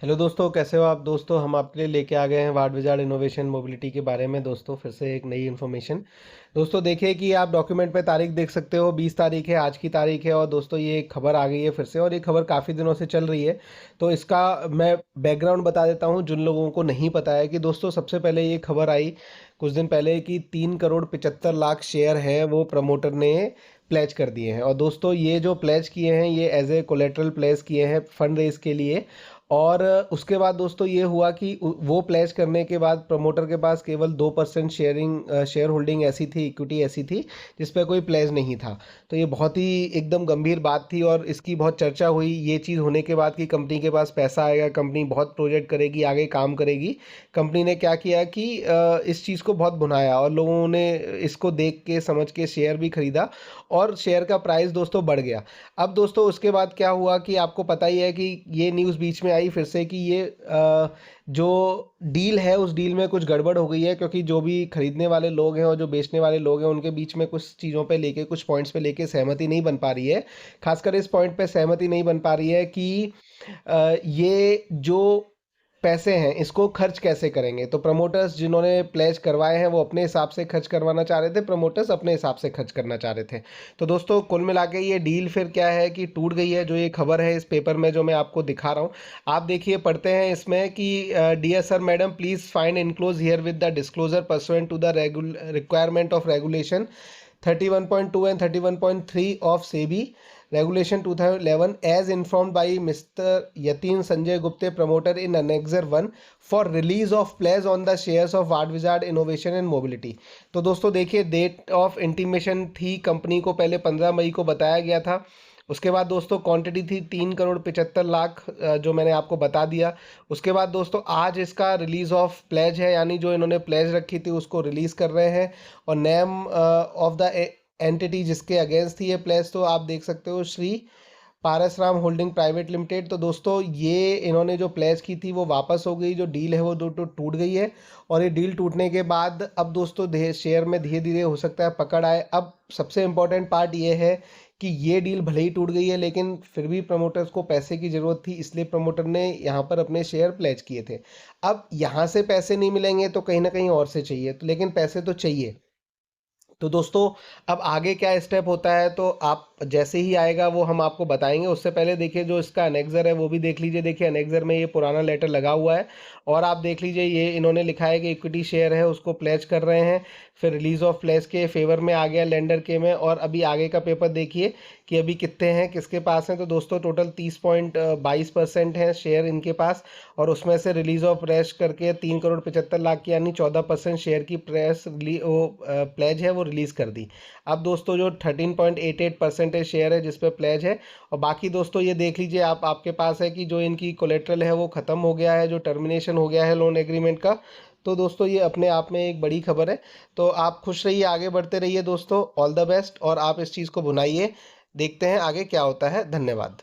Hello दोस्तों, कैसे हो आप? दोस्तों, हम आपके लिए लेके आ गए हैं वार्ड विजार्ड इनोवेशन मोबिलिटी के बारे में। दोस्तों, फिर से एक नई इन्फॉर्मेशन। दोस्तों, देखिए कि आप डॉक्यूमेंट पे तारीख देख सकते हो, 20 तारीख है, आज की तारीख है। और दोस्तों, ये खबर आ गई है फिर से, और ये खबर काफ़ी दिनों से चल रही है। तो इसका मैं बैकग्राउंड बता देता हूँ जिन लोगों को नहीं पता है कि दोस्तों, सबसे पहले ये खबर आई कुछ दिन पहले कि 3 करोड़ 75 लाख शेयर हैं वो प्रमोटर ने प्लेज कर दिए हैं। और दोस्तों, ये जो प्लेज किए हैं ये एज ए कोलेट्रल प्लेज किए हैं फंड रेज के लिए। और उसके बाद दोस्तों ये हुआ कि वो प्लेज करने के बाद प्रमोटर के पास केवल 2% शेयर होल्डिंग ऐसी थी, इक्विटी ऐसी थी जिस पे कोई प्लेज नहीं था। तो ये बहुत ही एकदम गंभीर बात थी और इसकी बहुत चर्चा हुई ये चीज़ होने के बाद कि कंपनी के पास पैसा आएगा, कंपनी बहुत प्रोजेक्ट करेगी, आगे काम करेगी। कंपनी ने क्या किया कि इस चीज़ को बहुत भुनाया और लोगों ने इसको देख के समझ के शेयर भी खरीदा और शेयर का प्राइस दोस्तों बढ़ गया। अब दोस्तों, उसके बाद क्या हुआ कि आपको पता ही है कि ये न्यूज़ बीच में आई फिर से कि ये जो डील है उस डील में कुछ गड़बड़ हो गई है, क्योंकि जो भी खरीदने वाले लोग हैं और जो बेचने वाले लोग हैं उनके बीच में कुछ चीज़ों पे लेके, कुछ पॉइंट्स पे लेके सहमति नहीं बन पा रही है। खासकर इस पॉइंट पे सहमति नहीं बन पा रही है कि ये जो पैसे हैं इसको खर्च कैसे करेंगे। तो प्रमोटर्स जिन्होंने प्लेज करवाए हैं वो अपने हिसाब से खर्च करवाना चाह रहे थे, प्रमोटर्स अपने हिसाब से खर्च करना चाह रहे थे। तो दोस्तों, कुल मिला के ये डील फिर क्या है कि टूट गई है। जो ये खबर है इस पेपर में जो मैं आपको दिखा रहा हूँ, आप देखिए, पढ़ते हैं इसमें कि dear sir madam, please find enclose here with the disclosure pursuant to the requirement of regulation 31.2 and 31.3 of SEBI Regulation 2011 as informed by Mr. Yatin Sanjay Gupte, promoter in Annexure 1 for release of pledge on the shares of Ward Wizard Innovation and Mobility। तो दोस्तों देखिए, date of intimation थी company को पहले 15 मई को बताया गया था। उसके बाद दोस्तों क्वांटिटी थी 3 करोड़ 75 लाख, जो मैंने आपको बता दिया। उसके बाद दोस्तों आज इसका रिलीज ऑफ प्लेज है, यानी जो इन्होंने प्लेज रखी थी उसको रिलीज़ कर रहे हैं। और नेम ऑफ द एंटिटी जिसके अगेंस्ट थी ये प्लेज, तो आप देख सकते हो, Shri Parasram holding private limited. तो दोस्तों ये इन्होंने जो प्लेज की थी वो वापस हो गई, जो डील है वो टूट गई है। और ये डील टूटने के बाद अब दोस्तों शेयर में धीरे धीरे हो सकता है पकड़ आए। अब सबसे इम्पोर्टेंट पार्ट ये है कि ये डील भले ही टूट गई है लेकिन फिर भी प्रमोटर्स को पैसे की ज़रूरत थी, इसलिए प्रमोटर ने यहाँ पर अपने शेयर प्लेज किए थे। अब यहाँ से पैसे नहीं मिलेंगे तो कहीं ना कहीं और से चाहिए, तो लेकिन पैसे तो चाहिए। तो दोस्तों, अब आगे क्या स्टेप होता है तो आप जैसे ही आएगा वो हम आपको बताएंगे। उससे पहले देखिए जो इसका अनेक्जर है वो भी देख लीजिए। देखिए अनेक्जर में ये पुराना लेटर लगा हुआ है और आप देख लीजिए ये इन्होंने लिखा है कि इक्विटी शेयर है उसको प्लेज कर रहे हैं। फिर रिलीज ऑफ प्लेज के फेवर में आ गया लेंडर के में। और अभी आगे का पेपर देखिए कि अभी कितने हैं, किसके पास हैं। तो दोस्तों टोटल 30.22% हैं शेयर इनके पास। और उसमें से रिलीज ऑफ प्लेज करके 3 करोड़ 75 लाख की यानी 14% शेयर की प्लेज है वो रिलीज़ कर दी। अब दोस्तों जो 13.88% शेयर है जिस पे प्लेज है। और बाकी दोस्तों ये देख लीजिए आप, आपके पास है कि जो इनकी कोलेट्रल है वो ख़त्म हो गया है, जो टर्मिनेशन हो गया है लोन एग्रीमेंट का। तो दोस्तों ये अपने आप में एक बड़ी खबर है। तो आप खुश रहिए, आगे बढ़ते रहिए दोस्तों, ऑल द बेस्ट। और आप इस चीज़ को भुनाइए, देखते हैं आगे क्या होता है। धन्यवाद।